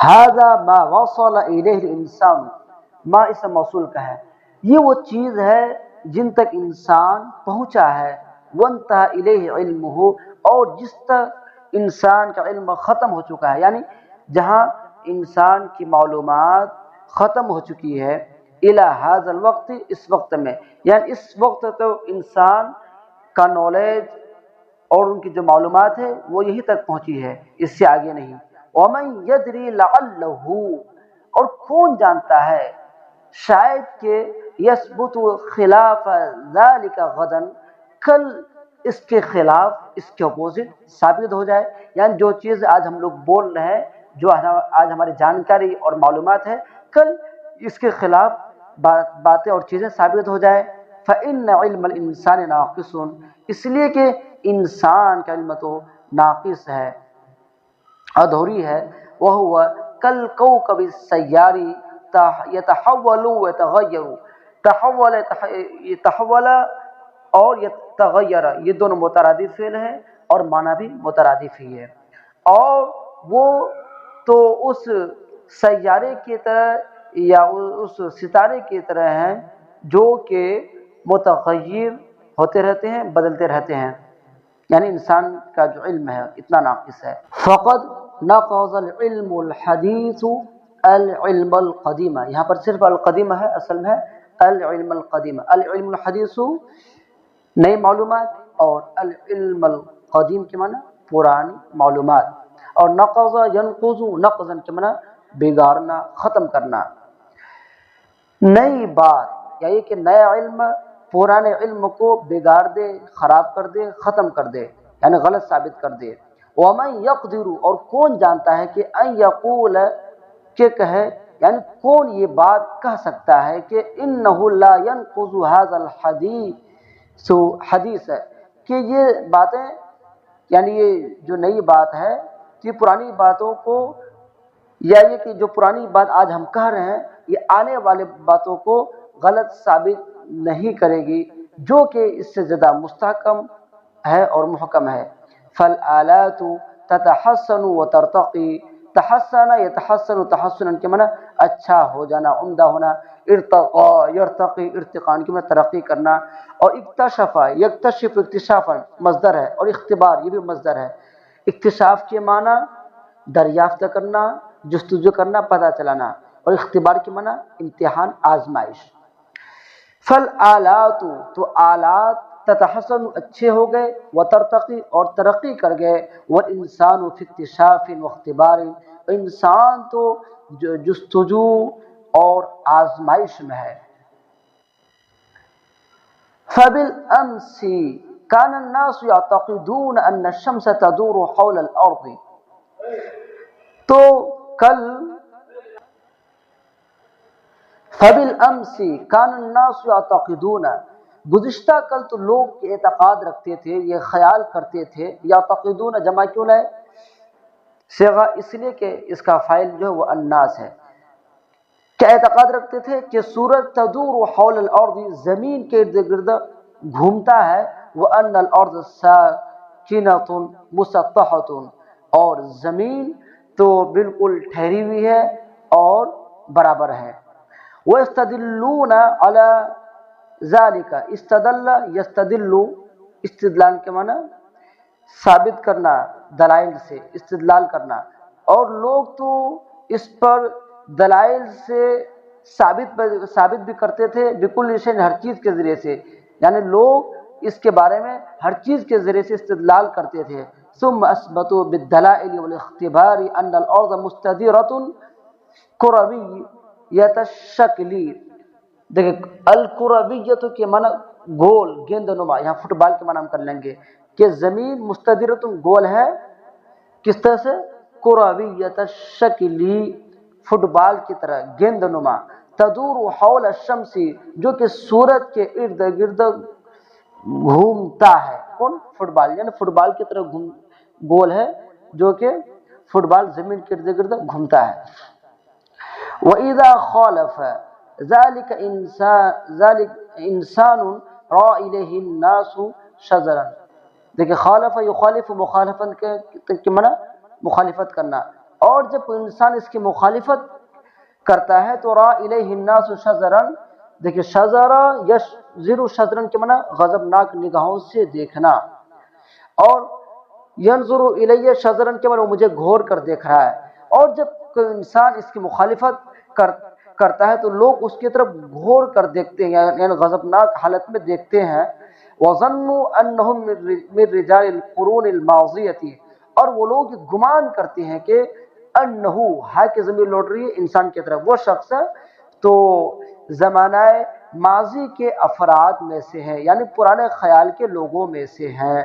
هذا ما وصل الیہ الانسان، ما اس موصول کا ہے، یہ وہ چیز ہے جن تک انسان پہنچا ہے، وانتہا الیہ علمہ، اور جس تک انسان کا علم ختم ہو چکا ہے، یعنی جہاں انسان کی معلومات ختم ہو چکی ہے، الی ھذا الوقت، اس وقت میں، یعنی اس وقت تو انسان کا نالج اور ان کی جو معلومات ہے وہ یہی تک پہنچی ہے، اس سے آگے نہیں۔ ومن یدری لعلہ، اور کون جانتا ہے شاید کہ یثبت خلاف ذلک غدا، کل اس کے خلاف، اس کے اپوزٹ ثابت ہو جائے، یعنی جو چیز آج ہم لوگ بول رہے ہیں، جو آج ہماری جانکاری اور معلومات ہے، کل اس کے خلاف باتیں اور چیزیں ثابت ہو جائے۔ فإن علم الانسان ناقص، اس لیے کہ انسان کا علم تو ناقص ہے، ادھوری ہے۔ وہو کالکوکب السیاری یتحول ویتغیر، تحول اور یتغیر، یہ دونوں مترادف فعل ہیں اور معنی بھی مترادف ہی ہے، اور وہ تو اس سیارے کی طرح یا اس ستارے کی طرح ہیں جو کہ متغیر ہوتے رہتے ہیں، بدلتے رہتے ہیں، یعنی انسان کا جو علم ہے اتنا ناقص ہے۔ فقد نقض العلم الحدیث العلم القدیم، یہاں پر صرف القدیم ہے، اصل میں ہے العلم القدیم۔ العلم الحدیث نئی معلومات، اور العلم القدیم کے معنی پرانی معلومات، اور نقض ینقض، نقضا کے معنی بگاڑنا، ختم کرنا۔ نئی بات، یا یہ کہ نیا علم پرانے علم کو بگاڑ دے، خراب کر دے، ختم کر دے، یعنی غلط ثابت کر دے۔ ومن یقدر، اور کون جانتا ہے کہ ان یقول، کہ کہے، یعنی کون یہ بات کہہ سکتا ہے کہ انہ لا ينقض هذا الحدیث، حدیث ہے کہ یہ باتیں، یعنی یہ جو نئی بات ہے یہ پرانی باتوں کو، یا یہ کہ جو پرانی بات آج ہم کہہ رہے ہیں یہ آنے والے باتوں کو غلط ثابت نہیں کرے گی، جو کہ اس سے زیادہ مستحکم ہے اور محکم ہے۔ فالآلات تتحسن وترتقی، تحسن یتحسن تحسنا کے معنی اچھا ہو جانا، عمدہ ہونا، ارتقا یرتقی ارتقان کے معنی ترقی کرنا، اور اکتشف یکتشف اکتشافا مصدر ہے، اور اختبار یہ بھی مصدر ہے۔ اکتشاف کے معنی دریافت کرنا، جستجو کرنا، پتہ چلانا، اور اختبار کے معنی امتحان، آزمائش۔ فالآلات، تو آلات، تتحسن اچھے ہو گئے، وترتقی اور ترقی کر گئے، والانسان فی اکتشاف واختبار، انسان تو جستجو اور آزمائش میں ہے۔ فبالامس كان الناس يعتقدون ان الشمس تدور حول الارض، تو کل فبالامس كان الناس يعتقدون، گزشتہ کل تو لوگ اعتقاد رکھتے تھے، یہ خیال کرتے تھے، یعتقدون جمع کیوں لائے صیغہ، اس لیے کہ اس کا فاعل جو ہے وہ الناس ہے، کیا اعتقاد رکھتے تھے کہ سورج تدور حول الارض، زمین کے ارد گرد گھومتا ہے، وان الارض ساکنۃ مسطحۃ، اور زمین تو بالکل ٹھہری ہوئی ہے اور برابر ہے۔ وَيَسْتَدِلُّونَ عَلَى ذَلِكَ، استدل یستدل، استدلال کے معنی ثابت کرنا، دلائل سے استدلال کرنا، اور لوگ تو اس پر دلائل سے ثابت بھی کرتے تھے، بكل شيء، ہر چیز کے ذریعے سے، یعنی لوگ اس کے بارے میں ہر چیز کے ذریعے سے استدلال کرتے تھے۔ ثم اثبتوا بالدلائل والاختبار ان الارض مستدیرۃ کرویۃ الشکل، دیکھیں الکرویۃ کے معنی گول، گیند نما، یہاں فٹ بال کے معنی ہم کر لیں گے کہ زمین مستدیرۃ گول ہے، کس طرح سے؟ کرویۃ الشکل، فٹ بال کی طرح گیند نما، تدور حول الشمس، جو کہ سورج کے ارد گرد گھومتا ہے، کون؟ فٹ بال، یعنی فٹ بال کی طرح گول ہے، جو کہ فٹ بال زمین کے ارد گرد گھومتا ہے۔ وَإِذَا خَالَفَ ذَلِكَ إِنسَانٌ رَأَى إِلَيْهِ النَّاسُ شَجَرًا، دیکھیں خالف یخالف، مخالفت کے معنی مخالفت کرنا، اور جب کوئی انسان اس کی مخالفت کرتا ہے تو را الیہ الناس شزرن، دیکھیے شزرا یشزر شزرن کے معنی غضبناک نگاہوں سے دیکھنا، اور ینظر الیہ شزرن کے معنی وہ مجھے گھور کر دیکھ رہا ہے۔ اور جب کوئی انسان اس کی مخالفت کرتا ہے تو لوگ اس کی طرف گھور کر دیکھتے ہیں، یعنی غضبناک حالت میں دیکھتے ہیں۔ وَظَنُّوا أَنَّهُم مِّن رِّجَالِ الْقُرُونِ الْمَاضِيَةِ، اور وہ لوگ گمان کرتے ہیں کہ انہو ہا کی ضمیر لوٹ رہی ہے انسان کی طرف، وہ شخص تو زمانہ ماضی کے افراد میں سے ہے، یعنی پرانے خیال کے لوگوں میں سے ہیں۔